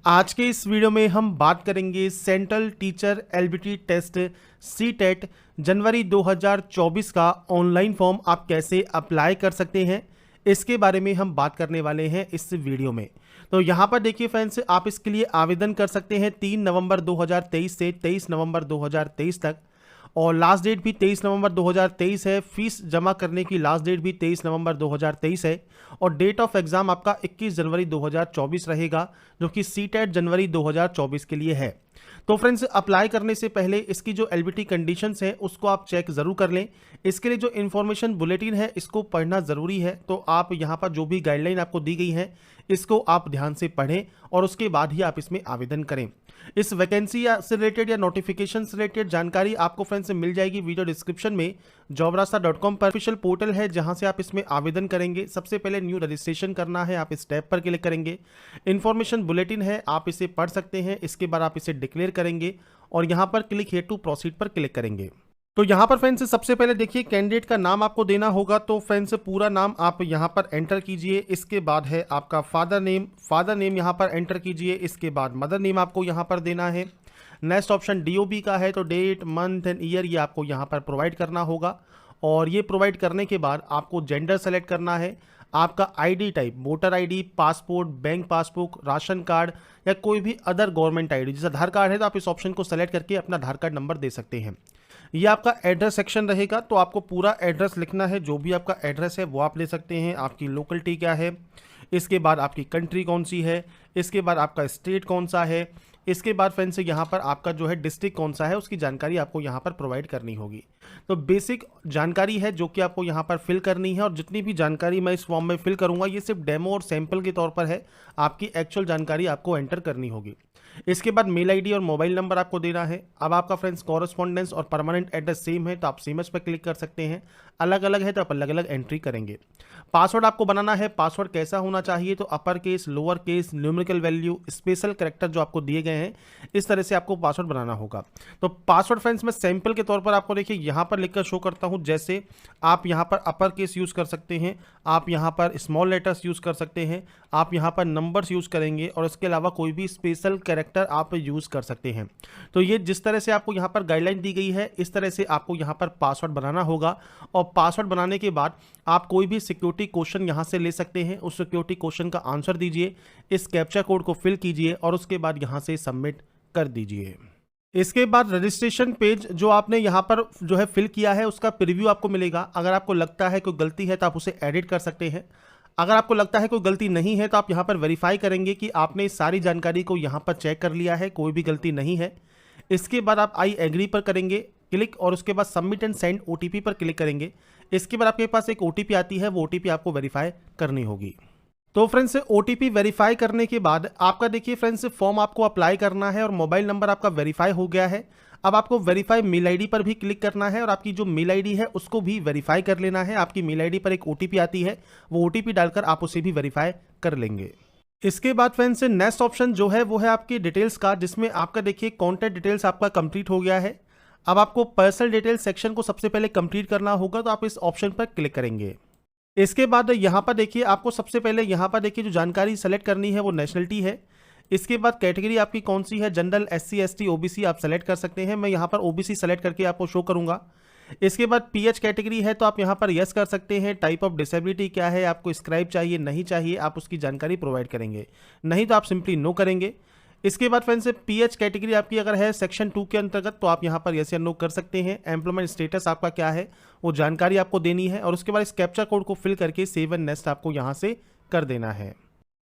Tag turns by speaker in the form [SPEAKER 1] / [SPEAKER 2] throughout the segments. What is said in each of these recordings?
[SPEAKER 1] आज के इस वीडियो में हम बात करेंगे central teacher eligibility test CTET जनवरी 2024 का ऑनलाइन फॉर्म आप कैसे अप्लाई कर सकते हैं, इसके बारे में हम बात करने वाले हैं इस वीडियो में। तो यहाँ पर देखिए फ्रेंड्स, आप इसके लिए आवेदन कर सकते हैं 3 नवंबर 2023 से 23 नवंबर 2023 तक, और लास्ट डेट भी 23 नवंबर 2023 है। फीस जमा करने की लास्ट डेट भी 23 नवंबर 2023 है, और डेट ऑफ एग्जाम आपका 21 जनवरी 2024 रहेगा, जो कि सीटेट जनवरी 2024 के लिए है। तो फ्रेंड्स, अप्लाई करने से पहले इसकी जो एलबीटी कंडीशंस हैं उसको आप चेक ज़रूर कर लें। इसके लिए जो इन्फॉर्मेशन बुलेटिन है इसको पढ़ना ज़रूरी है। तो आप यहाँ पर जो भी गाइडलाइन आपको दी गई है इसको आप ध्यान से पढ़ें और उसके बाद ही आप इसमें आवेदन करें। इस वैकेंसी से रिलेटेड या नोटिफिकेशन से रिलेटेड जानकारी आपको फ्रेंड्स मिल जाएगी वीडियो डिस्क्रिप्शन में। jobrasta.com पर ऑफिशियल पोर्टल है जहां से आप इसमें आवेदन करेंगे। सबसे पहले न्यू रजिस्ट्रेशन करना है, आप इस टैब पर क्लिक करेंगे। इन्फॉर्मेशन बुलेटिन है, आप इसे पढ़ सकते हैं। इसके बाद आप इसे डिक्लेयर करेंगे और यहाँ पर क्लिक हियर टू प्रोसीड पर क्लिक करेंगे। तो यहाँ पर फ्रेंड्स सबसे पहले देखिए कैंडिडेट का नाम आपको देना होगा। तो फ्रेंड्स पूरा नाम आप यहाँ पर एंटर कीजिए। इसके बाद है आपका फादर नेम यहाँ पर एंटर कीजिए। इसके बाद मदर नेम आपको यहाँ पर देना है। नेक्स्ट ऑप्शन डीओबी का है, तो डेट मंथ एंड ईयर ये आपको यहाँ पर प्रोवाइड करना होगा। और ये प्रोवाइड करने के बाद आपको जेंडर सेलेक्ट करना है। आपका ID type voter ID, passport, bank passbook, ration card या कोई भी अदर गवर्नमेंट आईडी, जैसे आधार कार्ड है तो आप इस ऑप्शन को सेलेक्ट करके अपना आधार कार्ड नंबर दे सकते हैं। ये आपका एड्रेस सेक्शन रहेगा, तो आपको पूरा एड्रेस लिखना है। जो भी आपका एड्रेस है वो आप ले सकते हैं। आपकी लोकेलिटी क्या है, इसके बाद आपकी कंट्री कौन सी है, इसके बाद आपका स्टेट कौन सा है, इसके बाद फ्रेंड्स यहाँ पर आपका जो है डिस्ट्रिक्ट कौन सा है, उसकी जानकारी आपको यहाँ पर प्रोवाइड करनी होगी। तो बेसिक जानकारी है जो कि आपको यहाँ पर फिल करनी है। और जितनी भी जानकारी मैं इस फॉर्म में फिल करूँगा ये सिर्फ डेमो और सैंपल के तौर पर है, आपकी एक्चुअल जानकारी आपको एंटर करनी होगी। इसके बाद मेल आईडी और मोबाइल नंबर आपको देना है। अब आपका फ्रेंड्स कॉरेस्पॉन्डेंस और परमानेंट एड्रेस सेम है तो आप सेम पर क्लिक कर सकते हैं। अलग अलग है तो आप अलग अलग एंट्री करेंगे। पासवर्ड आपको बनाना है। पासवर्ड कैसा होना चाहिए, तो upper case, lower case, numerical value, special character जो आपको दिए गए हैं इस तरह से आपको पासवर्ड बनाना होगा। तो पासवर्ड फ्रेंड्स मैं सैंपल के तौर पर आपको देखिए यहाँ पर लिखकर शो करता हूँ। जैसे आप यहाँ पर अपर केस यूज़ कर सकते हैं, आप यहाँ पर स्मॉल लेटर्स यूज़ कर सकते हैं, आप यहाँ पर नंबर्स यूज़ करेंगे और इसके अलावा कोई भी स्पेशल कैरेक्टर आप यूज़ कर सकते हैं। तो ये जिस तरह से आपको यहाँ पर गाइडलाइन दी गई है इस तरह से आपको यहाँ पर पासवर्ड बनाना होगा। और पासवर्ड बनाने के बाद आप कोई भी सिक्योरिटी क्वेश्चन यहाँ से ले सकते हैं। उस सिक्योरिटी क्वेश्चन का आंसर दीजिए, इस कैप्चा कोड को फिल कीजिए और उसके बाद यहाँ से सबमिट कर दीजिए। इसके बाद रजिस्ट्रेशन पेज जो आपने यहाँ पर जो है फिल किया है उसका प्रीव्यू आपको मिलेगा। अगर आपको लगता है कोई गलती है तो आप उसे एडिट कर सकते हैं। अगर आपको लगता है कोई गलती नहीं है तो आप यहाँ पर वेरीफाई करेंगे कि आपने इस सारी जानकारी को यहाँ पर चेक कर लिया है, कोई भी गलती नहीं है। इसके बाद आप आई एग्री पर करेंगे क्लिक और उसके बाद सबमिट एंड सेंड ओटीपी पर क्लिक करेंगे। इसके बाद आपके पास एक ओटीपी आती है, वो ओटीपी आपको वेरीफाई करनी होगी। तो फ्रेंड्स ओटीपी वेरीफाई करने के बाद आपका देखिए फ्रेंड्स फॉर्म आपको अप्लाई करना है और मोबाइल नंबर आपका वेरीफाई हो गया है। अब आपको वेरीफाई मेल आईडी पर भी क्लिक करना है और आपकी जो मेल आईडी है उसको भी वेरीफाई कर लेना है। आपकी मेल आईडी पर एक ओटीपी आती है, वो ओटीपी डालकर आप उसे भी वेरीफाई कर लेंगे। इसके बाद फ्रेंड्स नेक्स्ट ऑप्शन जो है वो है आपकी डिटेल्स का, जिसमें आपका देखिए कॉन्टैक्ट डिटेल्स आपका कंप्लीट हो गया है। अब आपको पर्सनल डिटेल्स सेक्शन को सबसे पहले कंप्लीट करना होगा, तो आप इस ऑप्शन पर क्लिक करेंगे। इसके बाद यहाँ पर देखिए आपको सबसे पहले यहाँ पर देखिए जो जानकारी सेलेक्ट करनी है वो नेशनलिटी है। इसके बाद कैटेगरी आपकी कौन सी है, जनरल, एससी, एसटी, ओबीसी आप सेलेक्ट कर सकते हैं। मैं यहाँ पर ओबीसी सेलेक्ट करके आपको शो करूँगा। इसके बाद पीएच कैटेगरी है तो आप यहाँ पर यस कर सकते हैं। टाइप ऑफ डिसेबिलिटी क्या है, आपको स्क्राइब चाहिए नहीं चाहिए, आप उसकी जानकारी प्रोवाइड करेंगे, नहीं तो आप सिंपली नो करेंगे। इसके बाद फ्रेंड्स पीएच कैटेगरी आपकी अगर है सेक्शन 2 के अंतर्गत तो आप यहाँ पर यस या नो कर सकते हैं। एम्प्लॉयमेंट स्टेटस आपका क्या है वो जानकारी आपको देनी है और उसके बाद इस कैप्चा कोड को फिल करके सेव एंड नेक्स्ट आपको यहाँ से कर देना है।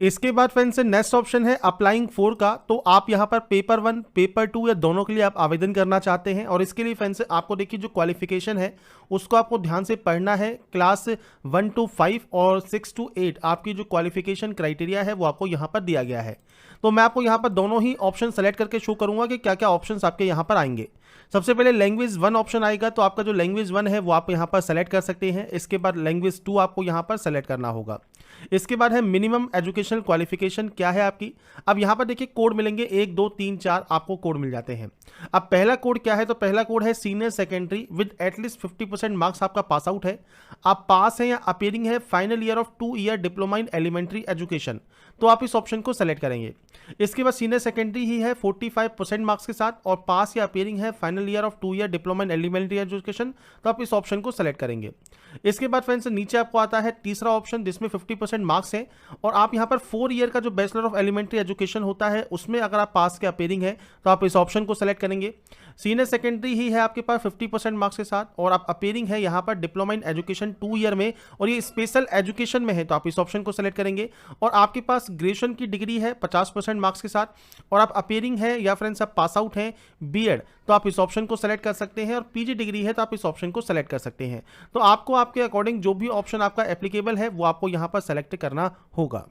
[SPEAKER 1] इसके बाद फ्रेंड्स नेक्स्ट ऑप्शन है अप्लाइंग फॉर का, तो आप यहाँ पर पेपर 1, पेपर 2 या दोनों के लिए आप आवेदन करना चाहते हैं। और इसके लिए फ्रेंड्स आपको देखिए जो क्वालिफिकेशन है उसको आपको ध्यान से पढ़ना है। क्लास 1 to 5 और 6 to 8 आपकी जो क्वालिफिकेशन क्राइटेरिया है वो आपको यहाँ पर दिया गया है। तो मैं आपको यहाँ पर दोनों ही ऑप्शन सेलेक्ट करके शो करूँगा कि क्या क्या ऑप्शन आपके यहाँ पर आएंगे। सबसे पहले लैंग्वेज 1 ऑप्शन आएगा, तो आपका जो लैंग्वेज 1 है वो आप यहाँ पर सेलेक्ट कर सकते हैं। इसके बाद लैंग्वेज 2 आपको यहाँ पर सेलेक्ट करना होगा। इसके बाद है मिनिमम एजुकेशनल क्वालिफिकेशन क्या है आपकी। अब यहाँ पर देखिए कोड मिलेंगे 1, 2, 3, 4 आपको कोड मिल जाते हैं। अब पहला कोड क्या है, तो पहला कोड है senior secondary with at least 50% marks आपका पास आउट है, आप पास हैं या अपीयरिंग है final year of 2 year diploma in elementary education. तो आप इस ऑप्शन को सेलेक्ट करेंगे। इसके बाद सीनियर सेकेंडरी ही है 45% मार्क्स के साथ, और पास या अपीयरिंग है final year of 2 year diploma in elementary education, तो आप इस ऑप्शन को सेलेक्ट करेंगे। इसके बाद फ्रेंड्स नीचे आपको आता है तीसरा ऑप्शन जिसमें 50% मार्क्स है, और आप यहाँ पर 4 ईयर का जो बैचलर ऑफ एलिमेंट्री एजुकेशन होता है उसमें अगर आप पास के अपीयरिंग है तो आप इस ऑप्शन को सेलेक्ट करेंगे। सीनियर सेकेंडरी ही है आपके पास 50% मार्क्स के साथ, और आप अपीयरिंग है यहाँ पर डिप्लोमा इन एजुकेशन 2 ईयर में, और ये स्पेशल एजुकेशन में है, तो आप इस ऑप्शन को सेलेक्ट करेंगे। और आपके पास ग्रेजुएशन की डिग्री है 50% मार्क्स के साथ, और आप अपीयरिंग है या फ्रेंड्स आप पास आउट हैं बीएड, तो आप इस ऑप्शन को सेलेक्ट कर सकते हैं। और पीजी डिग्री है तो आप इस ऑप्शन को सेलेक्ट कर सकते हैं। तो आपको आपके अकॉर्डिंग जो भी ऑप्शन आपका एप्लीकेबल है वो आपको यहाँ पर सेलेक्ट करना होगा।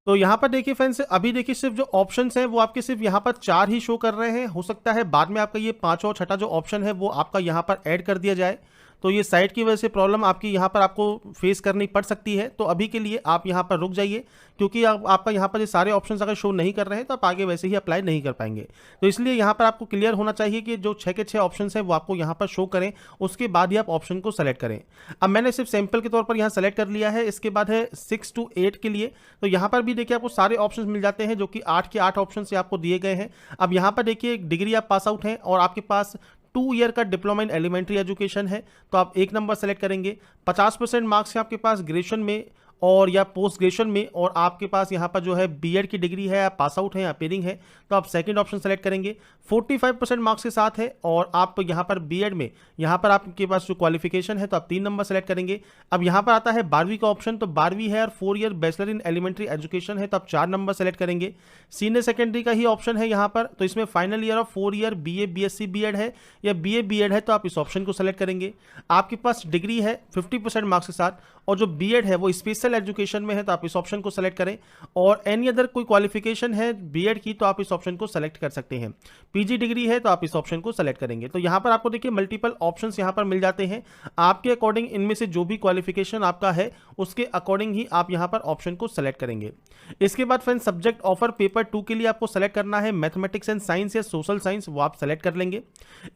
[SPEAKER 1] तो यहाँ पर देखिए फ्रेंड्स, अभी देखिए सिर्फ जो ऑप्शंस हैं वो आपके सिर्फ यहाँ पर 4 ही शो कर रहे हैं। हो सकता है बाद में आपका ये 5 और 6ठा जो ऑप्शन है वो आपका यहाँ पर ऐड कर दिया जाए, तो ये साइट की वजह से प्रॉब्लम आपकी यहाँ पर आपको फेस करनी पड़ सकती है। तो अभी के लिए आप यहाँ पर रुक जाइए, क्योंकि आपका यहाँ पर ये सारे ऑप्शंस अगर शो नहीं कर रहे हैं तो आप आगे वैसे ही अप्लाई नहीं कर पाएंगे। तो इसलिए यहाँ पर आपको क्लियर होना चाहिए कि जो 6 के 6 ऑप्शंस हैं वो आपको यहाँ पर शो करें, उसके बाद ही आप ऑप्शन को सेलेक्ट करें। अब मैंने सिर्फ सैंपल के तौर पर यहाँ सेलेक्ट कर लिया है। इसके बाद है 6 to 8 के लिए, तो यहाँ पर भी देखिए आपको सारे ऑप्शन मिल जाते हैं जो कि 8 के 8 ऑप्शन से आपको दिए गए हैं। अब यहाँ पर देखिए डिग्री आप पास आउट हैं और आपके पास 2 ईयर का डिप्लोमा इन एलिमेंट्री एजुकेशन है, तो आप 1 नंबर सेलेक्ट करेंगे। 50% मार्क्स है आपके पास ग्रेजुएशन में और या पोस्ट ग्रेजुएशन में, और आपके पास यहाँ पर जो है बीएड की डिग्री है, आप पास आउट हैं, अपीयरिंग है, तो आप सेकंड ऑप्शन सेलेक्ट करेंगे। 45% मार्क्स के साथ है और आप यहाँ पर बीएड में यहाँ पर आपके पास जो क्वालिफिकेशन है तो आप 3 नंबर सेलेक्ट करेंगे। अब यहाँ पर आता है 12वीं का ऑप्शन, तो 12वीं है और 4 year bachelor in elementary education है, तो आप 4 नंबर सेलेक्ट करेंगे। सीनियर सेकेंडरी का ही ऑप्शन है यहाँ पर, तो इसमें final year of 4 year BA BSc BEd है या बीए बीएड है, तो आप इस ऑप्शन को सेलेक्ट करेंगे। आपके पास डिग्री है 50% मार्क्स के साथ, और जो बीएड है वो स्पेशल एजुकेशन में है, तो आप इस ऑप्शन को सेलेक्ट करें। और एनी अदर कोई क्वालिफिकेशन है बीएड की, तो आप इस ऑप्शन को सेलेक्ट कर सकते हैं। पीजी डिग्री है तो आप इस ऑप्शन को सेलेक्ट करेंगे। तो यहाँ पर आपको देखिए मल्टीपल ऑप्शंस यहाँ पर मिल जाते हैं, आपके अकॉर्डिंग इनमें से जो भी क्वालिफिकेशन आपका है उसके अकॉर्डिंग ही आप यहाँ पर ऑप्शन को सेलेक्ट करेंगे। इसके बाद फ्रेंड्स सब्जेक्ट ऑफर पेपर 2 के लिए आपको सेलेक्ट करना है मैथमेटिक्स एंड साइंस या सोशल साइंस, वो आप सेलेक्ट कर लेंगे।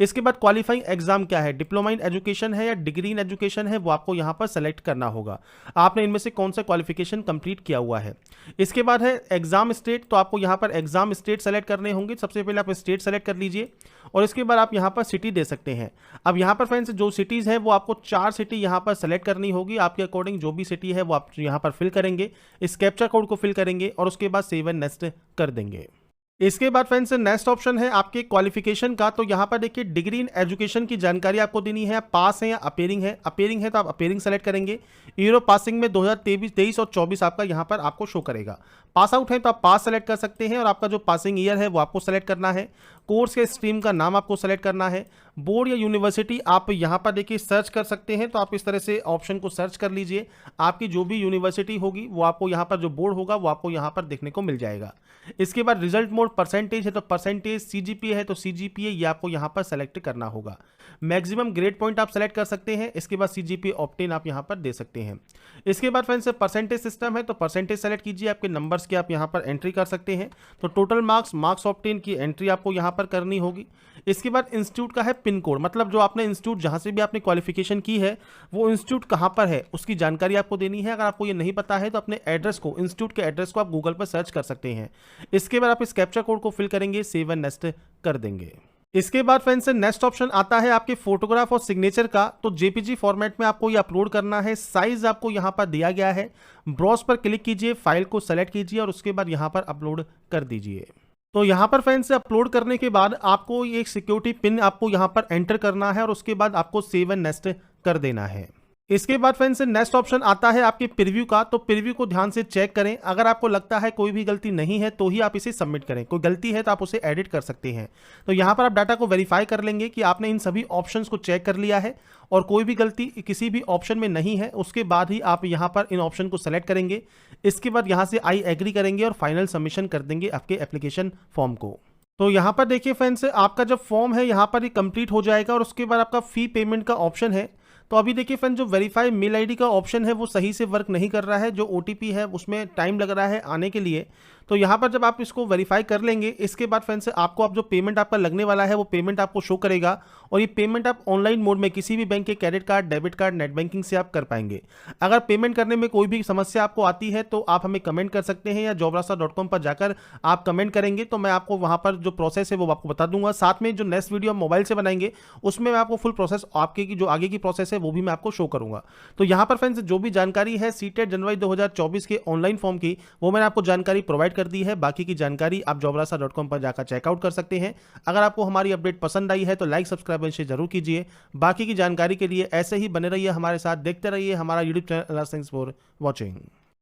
[SPEAKER 1] इसके बाद क्वालिफाइंग एग्जाम क्या है, डिप्लोमा इन एजुकेशन है या डिग्री इन एजुकेशन है, वो आपको यहाँ पर सेलेक्ट करना होगा, आपने इनमें से कौन सा क्वालिफिकेशन कंप्लीट किया हुआ है। इसके बाद है एग्जाम स्टेट, तो आपको यहाँ पर एग्जाम स्टेट सेलेक्ट करने होंगे। सबसे पहले आप स्टेट सेलेक्ट कर लीजिए और इसके बाद आप यहाँ पर सिटी दे सकते हैं। अब यहाँ पर फ्रेंड्स जो सिटीज़ है वो आपको 4 सिटी यहाँ पर सेलेक्ट करनी होगी, आपके अकॉर्डिंग जो भी सिटी है वो आप यहाँ पर फिल करेंगे, इस कैप्चा कोड को फिल करेंगे और उसके बाद सेव एंड नेक्स्ट कर देंगे। इसके बाद फ्रेंड्स नेक्स्ट ऑप्शन है आपके क्वालिफिकेशन का, तो यहाँ पर देखिए डिग्री इन एजुकेशन की जानकारी आपको देनी है, पास है या अपीयरिंग है। अपीयरिंग है तो आप अपीयरिंग सेलेक्ट करेंगे। ईयर ऑफ पासिंग में 2023 और 24 आपका यहाँ पर आपको शो करेगा। पास आउट है तो आप पास सेलेक्ट कर सकते हैं और आपका जो पासिंग ईयर है वो आपको सेलेक्ट करना है। कोर्स के स्ट्रीम का नाम आपको सेलेक्ट करना है। बोर्ड या यूनिवर्सिटी आप यहाँ पर देखिए सर्च कर सकते हैं, तो आप इस तरह से ऑप्शन को सर्च कर लीजिए। आपकी जो भी यूनिवर्सिटी होगी वो आपको यहाँ पर जो बोर्ड होगा वो आपको यहाँ पर देखने को मिल जाएगा। इसके बाद रिजल्ट मोड परसेंटेज है तो परसेंटेज, सीजीपीए है तो सीजीपीए, ये आपको यहाँ पर सेलेक्ट करना होगा। मैक्सिमम ग्रेड पॉइंट आप सेलेक्ट कर सकते हैं। इसके बाद सीजीपीए ऑप्टेन आप यहाँ पर दे सकते हैं। इसके बाद फ्रेंड्स परसेंटेज सिस्टम है तो परसेंटेज सेलेक्ट कीजिए, आपके नंबर्स की आप यहाँ पर एंट्री कर सकते हैं। तो टोटल मार्क्स ऑप्टेन की एंट्री आपको यहाँ पर करनी होगी। इसके बाद इंस्टीट्यूट का है पिन कोड, मतलब जो आपने इंस्टीट्यूट जहाँ से भी आपने क्वालिफिकेशन की है वो इंस्टीट्यूट कहाँ पर है उसकी जानकारी आपको देनी है। अगर आपको ये नहीं पता है तो अपने एड्रेस को, इंस्टीट्यूट के एड्रेस को आप गूगल पर सर्च कर सकते हैं। इसके बाद आप इस कैप्चा कोड को फिल करेंगे, सेव एंड नेक्स्ट कर देंगे। इसके बाद फ्रेंड्स नेक्स्ट ऑप्शन आता है आपके फोटोग्राफ और सिग्नेचर का, तो जेपीजी फॉर्मेट में आपको ये अपलोड करना है। साइज आपको यहाँ पर दिया गया है। ब्राउज पर क्लिक कीजिए, फाइल को सेलेक्ट कीजिए और उसके बाद यहाँ पर अपलोड कर दीजिए। तो यहाँ पर फ्रेंड्स अपलोड करने के बाद आपको एक सिक्योरिटी पिन आपको यहाँ पर एंटर करना है और उसके बाद आपको सेव एंड नेक्स्ट कर देना है। इसके बाद फ्रेंड्स नेक्स्ट ऑप्शन आता है आपके प्रीव्यू का, तो प्रीव्यू को ध्यान से चेक करें। अगर आपको लगता है कोई भी गलती नहीं है तो ही आप इसे सबमिट करें, कोई गलती है तो आप उसे एडिट कर सकते हैं। तो यहाँ पर आप डाटा को वेरीफाई कर लेंगे कि आपने इन सभी ऑप्शंस को चेक कर लिया है और कोई भी गलती किसी भी ऑप्शन में नहीं है। उसके बाद ही आप यहाँ पर इन ऑप्शन को सेलेक्ट करेंगे। इसके बाद यहाँ से आई एग्री करेंगे और फाइनल सबमिशन कर देंगे आपके एप्लीकेशन फॉर्म को। तो यहाँ पर देखिए फ्रेंड्स आपका जब फॉर्म है यहाँ पर ये कंप्लीट हो जाएगा और उसके बाद आपका फी पेमेंट का ऑप्शन है। तो अभी देखिए फ्रेंड्स जो वेरीफाई मेल आईडी का ऑप्शन है वो सही से वर्क नहीं कर रहा है, जो ओटीपी है उसमें टाइम लग रहा है आने के लिए। तो यहाँ पर जब आप इसको वेरीफाई कर लेंगे, इसके बाद फ्रेंड्स आपको अब जो पेमेंट आपका लगने वाला है वो पेमेंट आपको शो करेगा, और ये पेमेंट आप ऑनलाइन मोड में किसी भी बैंक के credit card, debit card, net banking से आप कर पाएंगे। अगर पेमेंट करने में कोई भी समस्या आपको आती है तो आप हमें कमेंट कर सकते हैं, या jobrasta.com पर जाकर आप कमेंट करेंगे तो मैं आपको वहाँ पर जो प्रोसेस है वो आपको बता दूंगा। साथ में जो नेक्स्ट वीडियो हम मोबाइल से बनाएंगे उसमें मैं आपको फुल प्रोसेस, आपके की जो आगे की प्रोसेस है वो भी मैं आपको शो करूंगा। तो यहाँ पर फ्रेंड्स जो भी जानकारी है सीटेट जनवरी 2024 के ऑनलाइन फॉर्म की, वो मैंने आपको जानकारी प्रोवाइड कर दी है। बाकी की जानकारी आप jobrasta.com पर जाकर चेकआउट कर सकते हैं। अगर आपको हमारी अपडेट पसंद आई है तो लाइक, सब्सक्राइब और शेयर जरूर कीजिए। बाकी की जानकारी के लिए ऐसे ही बने रहिए हमारे साथ, देखते रहिए हमारा YouTube channel. Thanks for watching.